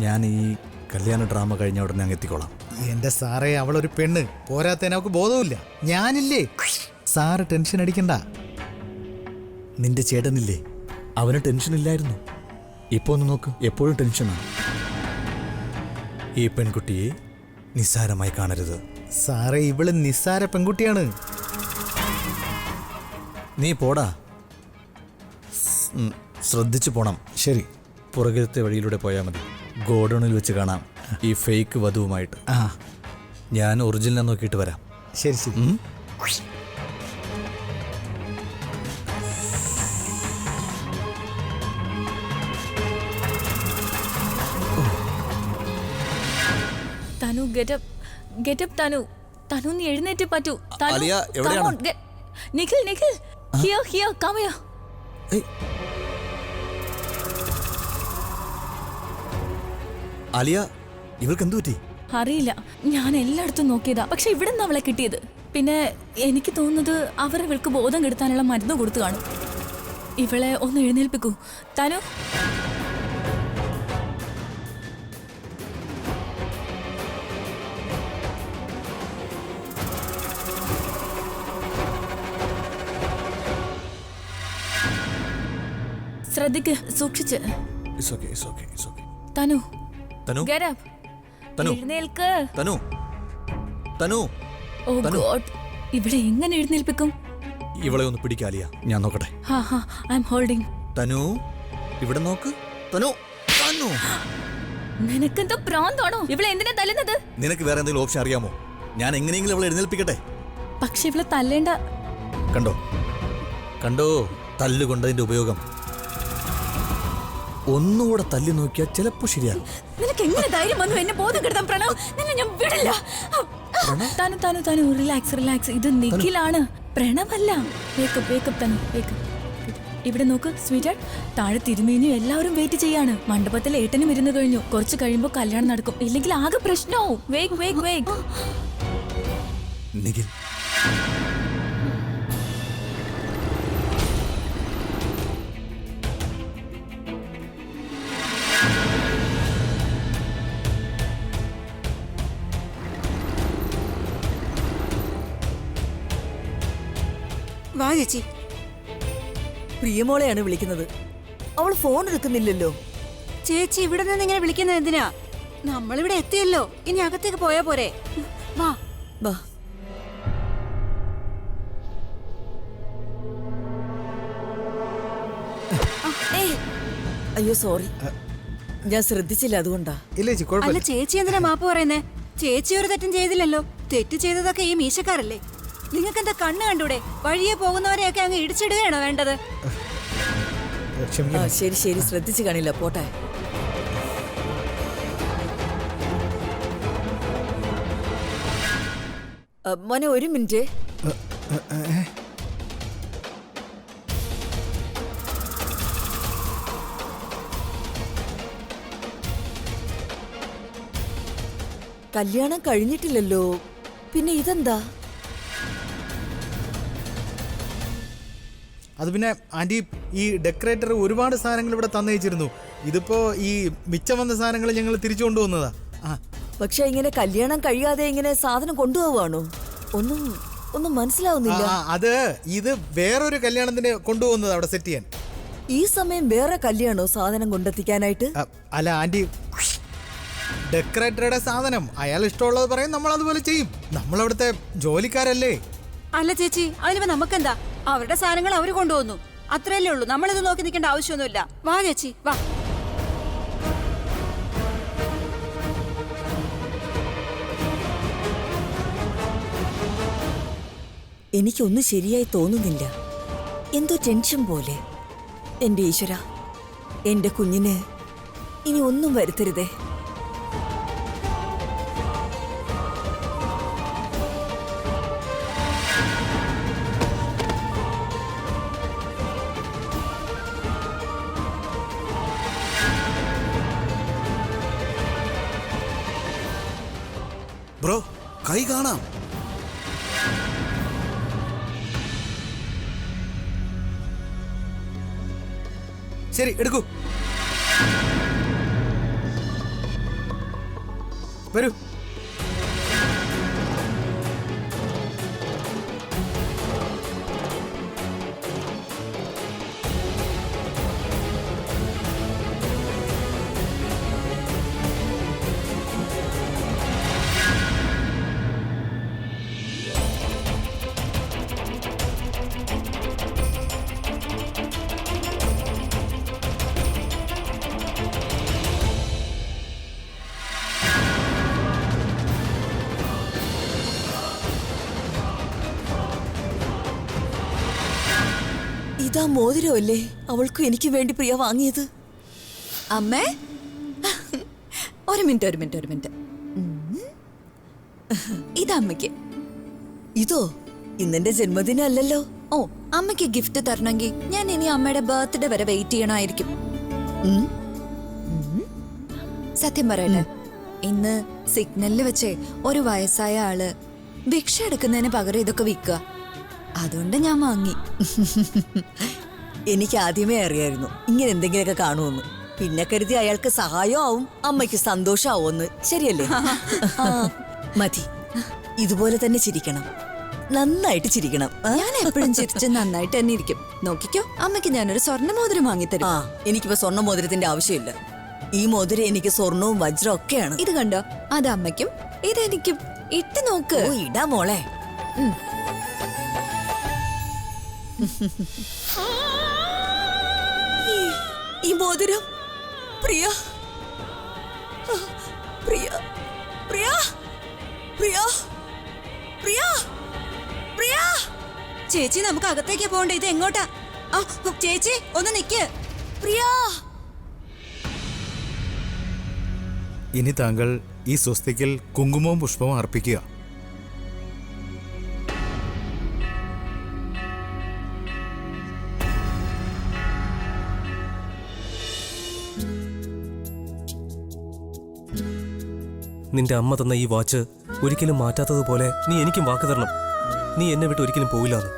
ഞാൻ ഈ കല്യാണ ഡ്രാമ കഴിഞ്ഞ ഉടനെ അങ്ങ് എത്തിക്കോളാം. എന്റെ സാറേ, അവളൊരു പെണ്ണ്, പോരാത്തതിന് അവൾക്ക് ബോധവുമില്ല. ഞാനില്ലേ, സാറ് ടെൻഷൻ അടിക്കണ്ട. നിന്റെ ചേട്ടനില്ലേ, അവന് ടെൻഷൻ ഇല്ലായിരുന്നു. ഇപ്പോൾ ഒന്ന് നോക്ക്, എപ്പോഴും ടെൻഷനാണ്. ഈ പെൺകുട്ടിയെ നിസ്സാരമായി കാണരുത്. സാറേ, ഇവള് നിസ്സാര പെൺകുട്ടിയാണ്. നീ പോടാ. ശ്രദ്ധിച്ചു പോണം. ശരി, പുറകിലത്തെ വഴിയിലൂടെ പോയാൽ മതി. ഗോഡൌണിൽ വെച്ച് കാണാം ഈ ഫേക്ക് വധുവുമായിട്ട്. ഞാൻ ഒറിജിനൽ നോക്കിയിട്ട് വരാം. ശരി ശരി. തനു ഗെറ്റപ്പ് തനു നീ എഴുന്നേറ്റ് പറ്റൂ. അലിയ, എവിടെയാണ്? Nikhil here come here. Alia, ഇവൾക്ക് എന്തു പറ്റി? അറിയില്ല, ഞാൻ എല്ലായിടത്തും നോക്കിയതാ, പക്ഷെ ഇവിടെ നിന്ന് അവളെ കിട്ടിയത്. പിന്നെ എനിക്ക് തോന്നുന്നത് അവർ ഇവൾക്ക് ബോധം കെടുത്താനുള്ള മരുന്ന് കൊടുത്തു കാണും. ഇവളെ ഒന്ന് എഴുന്നേൽപ്പിക്കൂ തനു. ശ്രദ്ധിക്ക്, സൂക്ഷിച്ച്. തനു get up. എഴുന്നേൽക്ക്. ഓ ഗോഡ്, ഇവിടെ എങ്ങനെ എഴുന്നേൽപ്പിക്കും? ഇവളെ ഒന്ന് പിടിക്കാലിയ, ഞാൻ നോക്കട്ടെ. I am holding. തനു, ഇവിടെ നോക്ക്. തനു, നിനക്കെന്തോ പ്രാന്താണോ? ഇവളെ എന്തിനാ തല്ലുന്നത്? നിനക്ക് വേറെ എന്തെങ്കിലും ഓപ്ഷൻ അറിയാമോ? ഞാൻ എങ്ങനെയെങ്കിലും അവളെ എഴുന്നേൽപ്പിക്കട്ടെ. പക്ഷെ ഇവളെ തല്ലേണ്ട. കണ്ടോ തല്ലുകൊണ്ടതിന്റെ ഉപയോഗം. ഒന്നുകൂടെ തല്ലി നോക്കിയാൽ ചിലപ്പോ ശരിയാകും. നിനക്ക് എങ്ങനെ ധൈര്യം വന്നു എന്നെ ബോധം കെടുത്താൻ? പ്രണവ്, നിന്നെ ഞാൻ വിടില്ല. തനു റിലാക്സ്. ഇത് നിഖിലാണ്, പ്രണവല്ല. വേക്കപ്പ് തനു, വേക്കപ്പ്. ഇവിടെ നോക്ക് സ്വീറ്റ്, താഴെ തിരുമേനിയും എല്ലാവരും വെയിറ്റ് ചെയ്യാണ്. മണ്ഡപത്തിൽ ഏട്ടനും ഇരുന്ന് കഴിഞ്ഞു. കുറച്ച് കഴിയുമ്പോ കല്യാണം നടക്കും, ഇല്ലെങ്കിൽ ആകെ പ്രശ്നമാവും. വേഗ്. നിഖിൽ, വാ ചേച്ചി. പ്രിയമോളെയാണ് വിളിക്കുന്നത്. അവൾ ഫോൺ എടുക്കുന്നില്ലല്ലോ. ചേച്ചി ഇവിടെ നിന്ന് ഇങ്ങനെ വിളിക്കുന്നത് എന്തിനാ? നമ്മളിവിടെ എത്തിയല്ലോ, ഇനി അകത്തേക്ക് പോയാ പോരെ? വാ. അയ്യോ സോറി, ഞാൻ ശ്രദ്ധിച്ചില്ല, അതുകൊണ്ടാ. അല്ല ചേച്ചി എന്തിനാ മാപ്പ് പറയുന്നേ? ചേച്ചി ഒരു തെറ്റും ചെയ്തില്ലല്ലോ. തെറ്റ് ചെയ്തതൊക്കെ ഈ മീശക്കാരല്ലേ. നിങ്ങൾക്ക് എന്താ കണ്ണ് കണ്ടൂടെ? വഴിയെ പോകുന്നവരെയൊക്കെ അങ്ങ് ഇടിച്ചിടുകയാണോ വേണ്ടത്? ശരി, ശ്രദ്ധിച്ചു കാണില്ല, പോട്ടെ. മോനെ, ഒരു മിനിറ്റ്. കല്യാണം കഴിഞ്ഞിട്ടില്ലല്ലോ, പിന്നെ ഇതെന്താ? അത് പിന്നെ ആന്റി, ഈ ഡെക്കറേറ്റർ ഒരുപാട് സാധനങ്ങൾ ഇവിടെ തന്നയച്ചിരുന്നു. ഇതിപ്പോ ഈ മിച്ചം വന്ന സാധനങ്ങൾ ഞങ്ങൾ തിരിച്ചു കൊണ്ടുവന്നതാ. പക്ഷെ ഇങ്ങനെ കല്യാണം കഴിയാതെ ഇങ്ങനെ സാധനം കൊണ്ടുപോവാണോ? ഒന്നും മനസ്സിലാവുന്നില്ല. ഇത് വേറൊരു കല്യാണത്തിന് കൊണ്ടുപോകുന്നത് അവിടെ സെറ്റ് ചെയ്യാൻ. ഈ സമയം വേറെ കല്യാണോ സാധനം കൊണ്ടെത്തിക്കാനായിട്ട്? അല്ല ആന്റി, ഡെക്കറേറ്ററുടെ സാധനം അയാൾ ഇഷ്ടമുള്ളത് പറയും, നമ്മൾ അതുപോലെ ചെയ്യും. നമ്മളവിടുത്തെ ജോലിക്കാരല്ലേ. അല്ല ചേച്ചി, അതിനിപ്പോ നമുക്കെന്താ? അവരുടെ സാധനങ്ങൾ അവര് കൊണ്ടുപോകുന്നു, അത്രയല്ലേ ഉള്ളൂ. നമ്മളിത് നോക്കി നിൽക്കേണ്ട ആവശ്യമൊന്നുമില്ല. വാ ചേച്ചി, വാ. എനിക്കൊന്നും ശരിയായി തോന്നുന്നില്ല, എന്തോ ടെൻഷൻ പോലെ. എന്റെ ഈശ്വര, എന്റെ കുഞ്ഞിന് ഇനി ഒന്നും വരുത്തരുതേ. ബ്രോ, കൈ കാണാം. ശരി, എടുക്കൂ. വരൂ. ഇതാ മോതിരമല്ലേ അവൾക്കും എനിക്ക് വേണ്ടി പ്രിയ വാങ്ങിയത്? അമ്മേ, ഒരു മിനിറ്റ്. ഇത് അമ്മയ്ക്ക്. ഇതോ ഇന്നെന്റെ ജന്മദിനം അല്ലല്ലോ. ഓ, അമ്മയ്ക്ക് ഗിഫ്റ്റ് തരണമെങ്കിൽ ഞാൻ ഇനി അമ്മയുടെ ബർത്ത്ഡേ വരെ വെയിറ്റ് ചെയ്യണമായിരിക്കും. സത്യം പറയട്ടെ, ഇന്ന് സിഗ്നലിൽ വെച്ചേ ഒരു വയസ്സായ ആള് ഭിക്ഷ എടുക്കുന്നതിന് പകരം ഇതൊക്കെ വിൽക്കുക. അതുകൊണ്ട് ഞാൻ വാങ്ങി. എനിക്ക് ആദ്യമേ അറിയായിരുന്നു ഇങ്ങനെ എന്തെങ്കിലുമൊക്കെ കാണുമെന്ന്. പിന്നെ കരുതി അയാൾക്ക് സഹായമാവും, അമ്മയ്ക്ക് സന്തോഷമാവുമെന്ന്. ശരിയല്ലേ? മതി, ഇതുപോലെ തന്നെ ചിരിക്കണം, നന്നായിട്ട് ചിരിക്കണം. ഞാൻ എപ്പോഴും ചിരിച്ച് നന്നായിട്ട് തന്നെ ഇരിക്കും. നോക്കിക്കോ, അമ്മയ്ക്ക് ഞാനൊരു സ്വർണ്ണ മോതിരം വാങ്ങിത്തരും. എനിക്കിപ്പോ സ്വർണ്ണ മോതിരത്തിന്റെ ആവശ്യമില്ല. ഈ മോതിരം എനിക്ക് സ്വർണവും വജ്രവും ഒക്കെയാണ്. ഇത് കണ്ടോ, അത് അമ്മയ്ക്കും ഇതെനിക്കും. ഇട്ട് നോക്ക്. ഓ, ഇടാ മോളെ. ഈ മോതിരം പ്രിയ പ്രിയ പ്രിയ പ്രിയ പ്രിയ പ്രിയ. ചേച്ചി, നമുക്ക് അകത്തേക്ക് പോകണ്ടേ? ഇത് എങ്ങോട്ടാ? ചേച്ചി ഒന്ന് നിക്ക്. പ്രിയ, ഇനി താങ്കൾ ഈ സ്വസ്തിക്കിൽ കുങ്കുമവും പുഷ്പവും അർപ്പിക്കുക. നിന്റെ അമ്മ തന്ന ഈ വാച്ച് ഒരിക്കലും മാറ്റാത്തതുപോലെ നീ എനിക്കും വാക്ക് തരണം. നീ എന്നെ വിട്ട് ഒരിക്കലും പോയില്ലാന്ന്.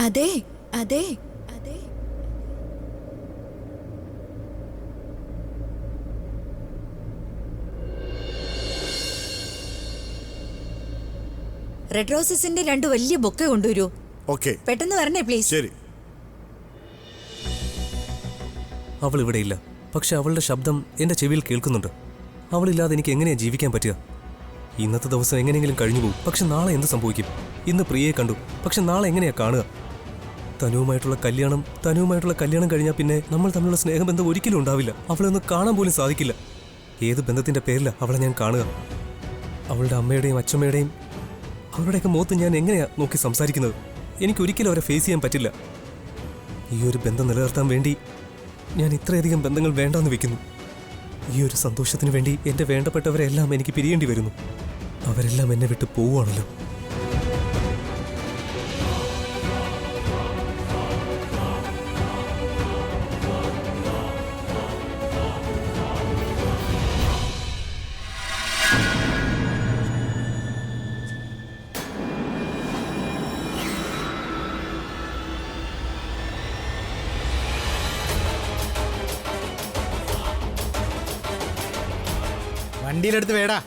അതെ അതെ അതെ. റെഡ് റോസസിന്റെ 2 വലിയ ബൊക്കെ കൊണ്ടുവരൂ. ഓക്കെ, പെട്ടെന്ന് വരണേ പ്ലീസ്. ശരി. അവൾ ഇവിടെയില്ല, പക്ഷെ അവളുടെ ശബ്ദം എന്റെ ചെവിയിൽ കേൾക്കുന്നുണ്ട്. അവളില്ലാതെ എനിക്ക് എങ്ങനെയാ ജീവിക്കാൻ പറ്റുക? ഇന്നത്തെ ദിവസം എങ്ങനെയെങ്കിലും കഴിഞ്ഞു പോകും, പക്ഷെ നാളെ എന്ത് സംഭവിക്കും? ഇന്ന് പ്രിയയെ കണ്ടു, പക്ഷെ നാളെ എങ്ങനെയാ കാണുക? തനുവുമായിട്ടുള്ള കല്യാണം കഴിഞ്ഞാൽ പിന്നെ നമ്മൾ തമ്മിലുള്ള സ്നേഹബന്ധം ഒരിക്കലും ഉണ്ടാവില്ല. അവളെ ഒന്ന് കാണാൻ പോലും സാധിക്കില്ല. ഏത് ബന്ധത്തിന്റെ പേരില അവളെ ഞാൻ കാണുക? അവളുടെ അമ്മയുടെയും അച്ഛമ്മയുടെയും അവരുടെയൊക്കെ മുഖത്ത് ഞാൻ എങ്ങനെയാ നോക്കി സംസാരിക്കുന്നത്? എനിക്കൊരിക്കലും അവരെ ഫേസ് ചെയ്യാൻ പറ്റില്ല. ഈ ഒരു ബന്ധം നിലനിർത്താൻ വേണ്ടി ഞാൻ ഇത്രയധികം ബന്ധങ്ങൾ വേണ്ടാന്ന് വെക്കുന്നു. ഈ ഒരു സന്തോഷത്തിന് വേണ്ടി എൻ്റെ വേണ്ടപ്പെട്ടവരെല്ലാം എനിക്ക് പിരിയേണ്ടി വരുന്നു. അവരെല്ലാം എന്നെ വിട്ട് പോവുകയാണല്ലോ. വണ്ടിയിലെടുത്ത് വേടാ.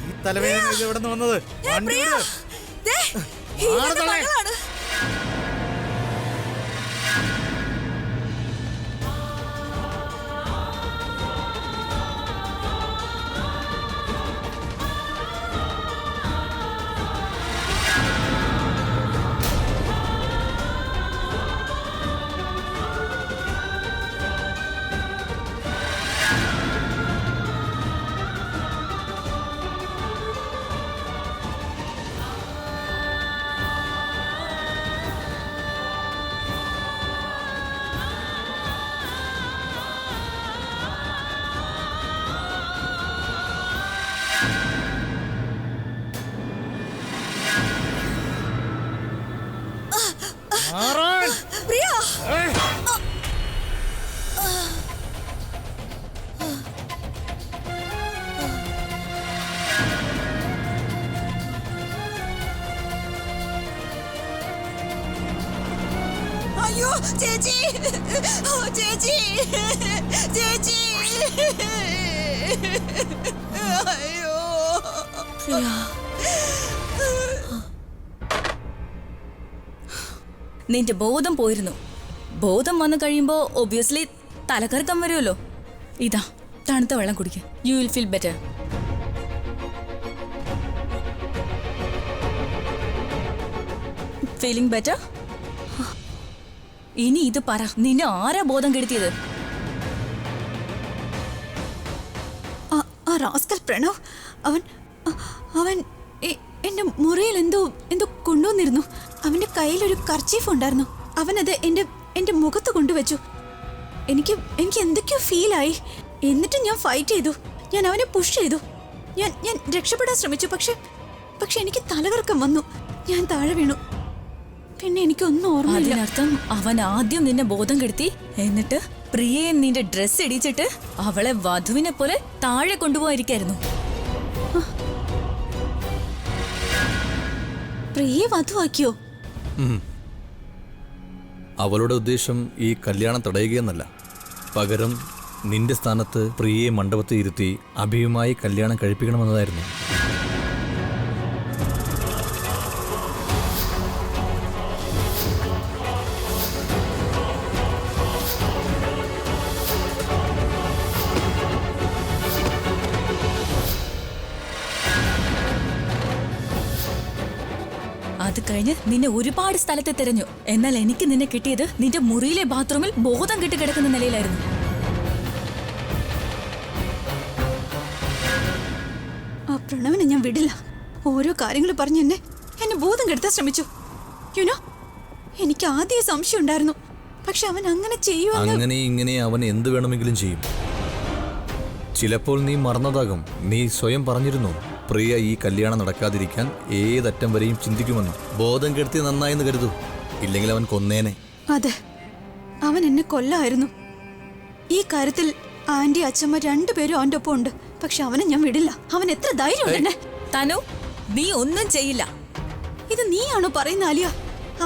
ഈ തലവേദന എവിടെ നിന്ന് വന്നത്? വണ്ടി വിട്. അയ്യോ ചേച്ചി, ഓ ചേച്ചി, ചേച്ചി, അയ്യോ. നിന്റെ ബോധം പോയിരുന്നു. ബോധം വന്നു കഴിയുമ്പോ ഒബ്വിയസ്ലി തലകറക്കം വരുമല്ലോ. ഇതാ തണുത്ത വെള്ളം കുടിക്കുക. You will feel better. Feeling better? ഇനി ഇത് പറ, നിന്നെ ആരാ ബോധം കെടുത്തിയത്? ആ റാസ്കൽ പ്രണവ്, അവൻ അവൻ എന്റെ മുറിയിൽ എന്തോ കൊണ്ടുവന്നിരുന്നു. അവന്റെ കയ്യിലൊരു കർച്ചീഫ് ഉണ്ടായിരുന്നു. അവനത് എന്റെ മുഖത്ത് കൊണ്ടുവച്ചു. എനിക്ക് എന്തൊക്കെയോ ഫീലായി. എന്നിട്ട് ഞാൻ ഫൈറ്റ് ചെയ്തു. ഞാൻ അവനെ പുഷ് ചെയ്തു. ഞാൻ രക്ഷപ്പെടാൻ ശ്രമിച്ചു. പക്ഷെ എനിക്ക് തലകറക്കം വന്നു. ഞാൻ താഴെ വീണു. പിന്നെ എനിക്കൊന്നും ഓർമ്മയില്ല. അതിനർത്ഥം അവൻ ആദ്യം നിന്നെ ബോധം കെടുത്തി, എന്നിട്ട് പ്രിയയെ നിന്റെ ഡ്രസ് ഇടിച്ചിട്ട് അവളെ വധുവിനെ പോലെ താഴെ കൊണ്ടുപോയിരിക്കായിരുന്നു. പ്രിയെ വധുവാക്കിയോ? അവളുടെ ഉദ്ദേശം ഈ കല്യാണം തടയുകയെന്നല്ല, പകരം നിന്റെ സ്ഥാനത്ത് പ്രിയയെ മണ്ഡപത്തിൽ ഇരുത്തി അഭിയുമായി കല്യാണം കഴിപ്പിക്കണമെന്നതായിരുന്നു. അത് കഴിഞ്ഞ് നിന്നെ ഒരുപാട് സ്ഥലത്ത് തിരഞ്ഞു. എന്നാൽ എനിക്ക് നിന്നെ കിട്ടിയത് നിന്റെ മുറിയിലെ ബാത്റൂമിൽ ബോധം കെട്ട് കിടക്കുന്ന നിലയിലായിരുന്നു. ആ പ്രണവിനെ ഞാൻ വിടില്ല. ഓരോ കാര്യങ്ങൾ പറഞ്ഞ് എന്നെ ബോധം കെടുത്താൻ ശ്രമിച്ചു. യുനോ, എനിക്ക് ആദ്യം സംശയം ഉണ്ടായിരുന്നു. പക്ഷെ അവൻ അങ്ങനെ ചെയ്യുമെന്ന്. അങ്ങനെ ഇങ്ങനെ അവൻ എന്ത് വേണമെങ്കിലും ചെയ്യും. ചിലപ്പോൾ നീ മറന്നതാകും, നീ സ്വയം പറഞ്ഞിരുന്നു പ്രിയ ഈ കല്യാണം നടക്കാതിരിക്കാൻ ഏതറ്റം വരെയും ചിന്തിക്കുമെന്ന്. ബോധം കെടുത്തി നന്നായെന്ന് കരുതൂ, ഇല്ലെങ്കിൽ അവൻ കൊന്നേനെ. അതെ, അവൻ എന്നെ കൊല്ലായിരുന്നു. ഈ കാര്യത്തിൽ ആന്റി അച്ഛമ്മ രണ്ടുപേരും അവന്റെ ഒപ്പം ഉണ്ട്. പക്ഷെ അവനെ ഞാൻ വിടില്ല. അവൻ എത്ര ധൈര്യം എന്നെ. തനു, നീ ഒന്നും ചെയ്യില്ല. ഇത് നീയാണോ പറയുന്ന ആലിയ?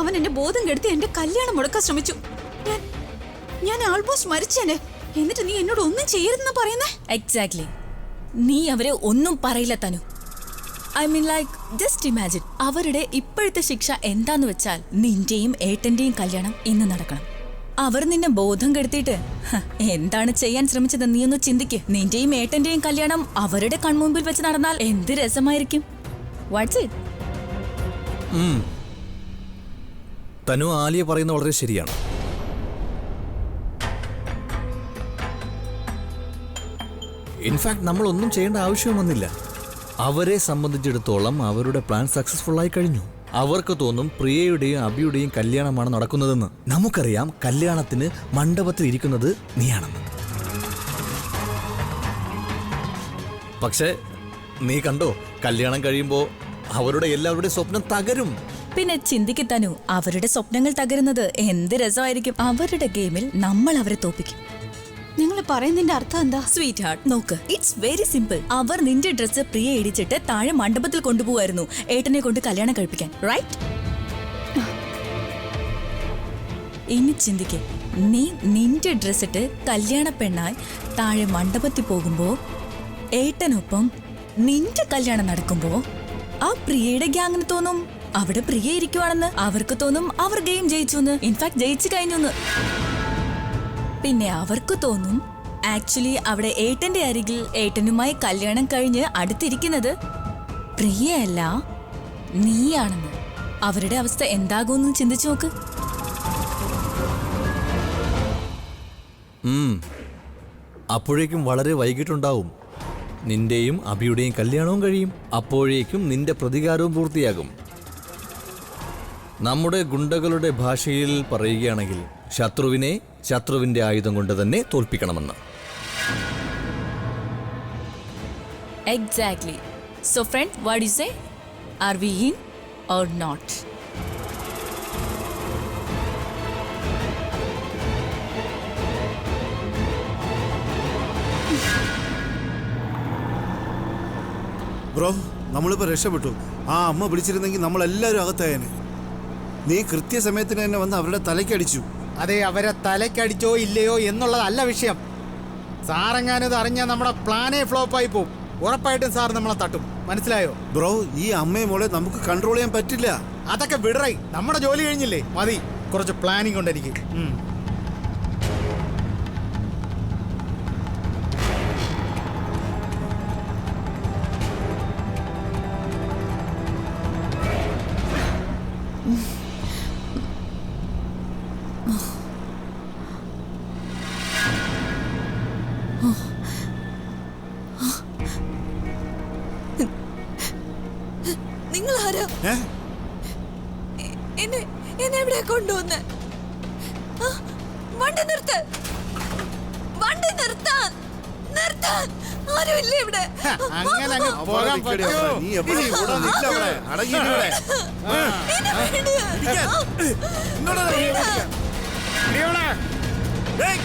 അവൻ എന്നെ ബോധം കെടുത്തി എന്റെ കല്യാണം മുടക്കാൻ ശ്രമിച്ചു. ഞാൻ ആൾമോസ്റ്റ് മരിച്ചേനെ. എന്നിട്ട് നീ എന്നോട് ഒന്നും ചെയ്യരുതെന്ന് പറയുന്നേ? എക്സാക്ട്ലി. നീ അവരെ ഒന്നും പറയില്ല Tanu. I mean like just imagine, അവരുടെ ഇപ്പോഴത്തെ ശിക്ഷ എന്താന്ന് വെച്ചാൽ നിന്റെയും ഏട്ടന്റെയും കല്യാണം ഇന്ന് നടക്കണം. അവർ നിന്നെ ബോധം കെടുത്തിട്ട് എന്താണ് ചെയ്യാൻ ശ്രമിച്ചത് നീ ഒന്ന് ചിന്തിക്ക്. നിന്റെയും ഏട്ടന്റെയും കല്യാണം അവരുടെ കൺമുമ്പിൽ വെച്ച് നടന്നാൽ എന്ത് രസമായിരിക്കും. What's it? തനു, ആലിയ പറയുന്നത് വളരെ ശരിയാണ്. ഇൻഫാക്ട് നമ്മളൊന്നും ചെയ്യേണ്ട ആവശ്യവും വന്നില്ല. അവരെ സംബന്ധിച്ചിടത്തോളം അവരുടെ പ്ലാൻ സക്സസ്ഫുൾ ആയി കഴിഞ്ഞു. അവർക്ക് തോന്നും പ്രിയയുടെയും അബിയുടെയും കല്യാണമാണ് നടക്കുന്നതെന്ന്. നമുക്കറിയാം കല്യാണത്തിന് മണ്ഡപത്തിൽ ഇരിക്കുന്നത് നീയാണെന്ന്. പക്ഷേ നീ കണ്ടോ, കല്യാണം കഴിയുമ്പോൾ അവരുടെ എല്ലാവരുടെയും സ്വപ്നം തകരും. പിന്നെ ചിന്തിക്ക് തനു, അവരുടെ സ്വപ്നങ്ങൾ തകരുന്നത് എന്ത് രസമായിരിക്കും. അവരുടെ ഗെയിമിൽ നമ്മൾ അവരെ തോപ്പിക്കും. നിങ്ങൾ പറയുന്നതിന്റെ അർത്ഥം എന്താ? സ്വീറ്റ് ഹാർട്ട്, നോക്ക്, ഇറ്റ്സ് വെരി സിമ്പിൾ. അവർ നിന്റെ ഡ്രസ്സ് പ്രിയ ഇടിച്ചിട്ട് താഴെ മണ്ഡപത്തിൽ കൊണ്ടുപോവായിരുന്നു ഏട്ടനെ കൊണ്ട് കല്യാണം കഴിപ്പിക്കാൻ, റൈറ്റ്? ഇനി ചിന്തിക്ക്, നീ നിന്റെ ഡ്രസ് ഇട്ട് കല്യാണ പെണ്ണായി താഴെ മണ്ഡപത്തിൽ പോകുമ്പോ ഏട്ടനൊപ്പം നിന്റെ കല്യാണം നടക്കുമ്പോ ആ പ്രിയയുടെ ഗ്യാങ്ങിന് തോന്നും അവിടെ പ്രിയ ഇരിക്കുവാണെന്ന്. അവർക്ക് തോന്നും അവർ ഗെയിം ജയിച്ചു എന്ന്, ഇൻഫാക്ട് ജയിച്ചു കഴിഞ്ഞു എന്ന്. പിന്നെ അവർക്ക് തോന്നും ആക്ച്വലി അവിടെ ഏട്ടന്റെ അരികിൽ ഏട്ടനുമായി കല്യാണം കഴിഞ്ഞ് അടുത്തിരിക്കുന്നത് പ്രിയയല്ല നീയാണെന്ന്. അവരുടെ അവസ്ഥ എന്താകുമെന്ന് ചിന്തിച്ചു നോക്ക്. അപ്പോഴേക്കും വളരെ വൈകിട്ടുണ്ടാവും. നിന്റെയും അബിയുടെയും കല്യാണവും കഴിയും. അപ്പോഴേക്കും നിന്റെ പ്രതികാരവും പൂർത്തിയാകും. നമ്മുടെ ഗുണ്ടകളുടെ ഭാഷയിൽ പറയുകയാണെങ്കിൽ ശത്രുവിനെ ശത്രുവിന്റെ ആയുധം കൊണ്ട് തന്നെ തോൽപ്പിക്കണമെന്ന്. Exactly. So friend, what do you say? Are we in or not? Bro, നമ്മളിപ്പോൾ രക്ഷപ്പെട്ടു. ആ അമ്മ വിളിച്ചിരുന്നെങ്കിൽ നമ്മളെല്ലാവരും അകത്തായേനെ. നീ കൃത്യസമയത്തിന് തന്നെ വന്ന് അവരുടെ തലയ്ക്കടിച്ചു. അതെ, അവരെ തലക്കടിച്ചോ ഇല്ലയോ എന്നുള്ളതല്ല വിഷയം. സാറെങ്ങാനത് അറിഞ്ഞാൽ നമ്മുടെ പ്ലാനേ ഫ്ലോപ്പായി പോവും. ഉറപ്പായിട്ടും സാർ നമ്മളെ തട്ടും. മനസ്സിലായോ? ബ്രോ, ഈ അമ്മയെ മോളെ നമുക്ക് കൺട്രോൾ ചെയ്യാൻ പറ്റില്ല. അതൊക്കെ വിടറായി, നമ്മുടെ ജോലി കഴിഞ്ഞില്ലേ, മതി. കുറച്ച് പ്ലാനിങ് ഉണ്ട് എനിക്ക്. നിങ്ങൾ ആരാ? ഏ? എന്നെ എവിടെ കൊണ്ടുവന്ന്? വണ്ടി നിർത്ത്, വണ്ടി നിർത്താൻ, നിർത്താൻ. ആരും ഇല്ല ഇവിടെ. അങ്ങനെ അങ്ങ് അവിടെ പോകാൻ നിൽക്കടി പറ്റുമോ? അവിടെ. നീ എവിടെ ഇവിടെ നില്ല അവിടെ. അടങ്ങിയിരി ഇവിടെ. എന്നെ വിട്. ഇങ്ങോട്ട് വരൂ. ഇടിയോളെ. ഏയ്.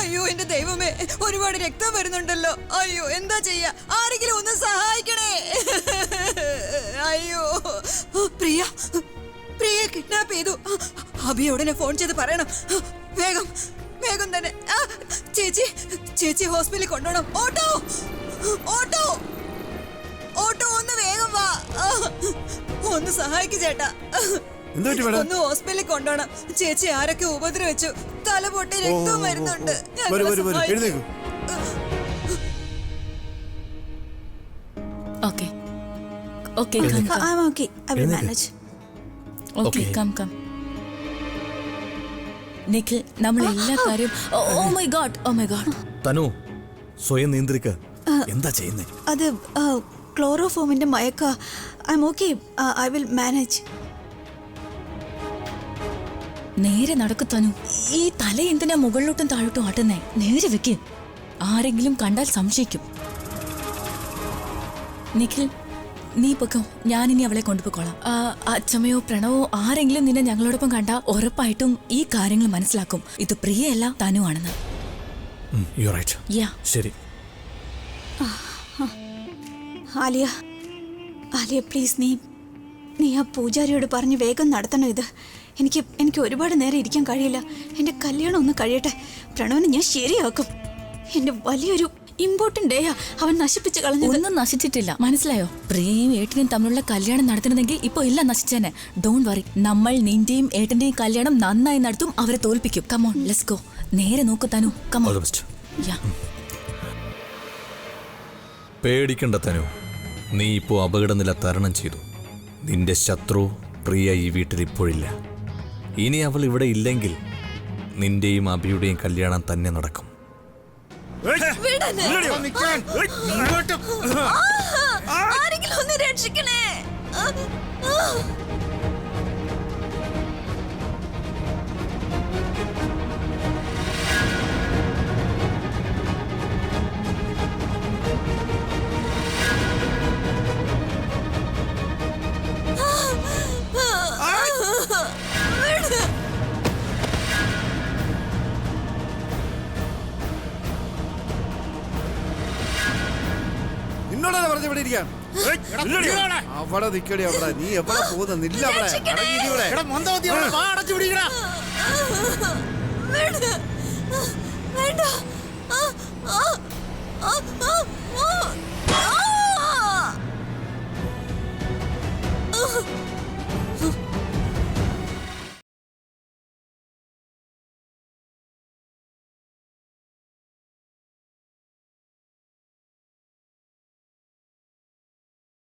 അയ്യോ എന്റെ ദൈവമേ, ഒരുപാട് രക്തം വരുന്നുണ്ടല്ലോ. അയ്യോ എന്താ ചെയ്യാ? ആരെങ്കിലും ഒന്ന് സഹായിക്കണേ. അയ്യോ പ്രിയ, പ്രിയയെ കിഡ്നാപ്പ് ചെയ്തു. അബിയെ ഉടനെ ഫോൺ ചെയ്ത് പറയണം. വേഗം വേഗം തന്നെ. ചേച്ചി, ചേച്ചി ഹോസ്പിറ്റലിൽ കൊണ്ടുപോകണം. ഓട്ടോ, ഓട്ടോ, ഓട്ടോ, ഒന്ന് വേഗം വാ. ഒന്ന് സഹായിക്കു ചേട്ടാ. എന്ത് പറ്റി മേഡം? ഒന്ന് ഹോസ്പിറ്റലിൽ കൊണ്ടുപോകണം. ചേച്ചി ആരൊക്കെ ഉപദ്രവിച്ചു, തല പൊട്ടി രക്തം വരുന്നുണ്ട്. വരൂ വരൂ വരൂ, എഴുന്നേക്കൂ. Okay okay I'm okay. I will manage. Okay come come. Nikhil, നമ്മൾ എല്ലാ കാര്യം. Oh my God, oh my God. Tanu, സ്വയം നിയന്ത്രിക്ക. എന്താ ചെയ്യുന്നേ? അത് ക്ലോറോഫോമിന്റെ മയക്ക. I'm okay. I will manage. നേരെ നടക്കു തനു. ഈ തല എന്തിനാ മുകളിലോട്ടും താഴോട്ടും ആട്ടുന്നേ? നേരെ വെക്ക്. ആരെങ്കിലും കണ്ടാൽ സംശയിക്കും. നിഖിൽ, നീ പൊക്കോ, ഞാനിനി അവളെ കൊണ്ടുപോയിക്കോളാം. അച്ഛമ്മയോ പ്രണവോ ആരെങ്കിലും നിന്നെ ഞങ്ങളോടൊപ്പം കണ്ടാ ഉറപ്പായിട്ടും ഈ കാര്യങ്ങൾ മനസ്സിലാക്കും. ഇത് പ്രിയയല്ല, തനു ആണെന്ന്. You're right. Yeah. ശരി. ആലിയ, ആലിയ പ്ലീസ്, നീ ആ പൂജാരിയോട് പറഞ്ഞ് വേഗം നടത്തണം ഇത്. എനിക്ക് ഒരുപാട് നേരം ഇരിക്കാൻ കഴിയില്ല. എൻ്റെ കല്യാണം ഒന്ന് കഴിയട്ടെ. പ്രണവിനെ ഞാൻ ശരിയാക്കും. എൻ്റെ വലിയൊരു ഇമ്പോർട്ടൻ്റ് ഡേയാ അവൻ നശിപ്പിച്ച് കളഞ്ഞത്. ഒന്നും നശിച്ചിട്ടില്ല, മനസ്സിലായോ? പ്രിയയും ഏട്ടനും തമ്മിലുള്ള കല്യാണം നടത്തണമെങ്കിൽ ഇപ്പൊ എല്ലാം നശിച്ചേനെ. ഡോണ്ട് വറി, നമ്മൾ നിന്റെയും ഏട്ടന്റെയും കല്യാണം നന്നായി നടത്തും. അവരെ തോൽപ്പിക്കും. Come on, let's go. നേരെ നോക്കൂ തനു, കമോൺ. All the best. യാ. പേടിക്കണ്ട തനു, നീ ഇപ്പോ അപകടനില തരണം ചെയ്തു. നിന്റെ ശത്രു പ്രിയ ഈ വീട്ടിൽ ഇപ്പോഴില്ല. ഇനി അവൾ ഇവിടെ ഇല്ലെങ്കിൽ നിന്റെയും അബിയുടെയും കല്യാണം തന്നെ നടക്കും. ആരെങ്കിലും ഒന്ന് രക്ഷിക്കണേ. നിന്നോടല്ലേ പറഞ്ഞു ഇവിടെ ഇരിക്കാൻ? അവിടെ നിക്കടി അവിടെ. നീ എവിടെ പോകുന്ന? നില്ല അവിടെ. അടങ്ങിയിരി ഇവിടെ. എടാ മന്ദബുദ്ധി, അവിടെ വാ അടച്ചു പിടിക്കടാ. വേണ്ട. ആ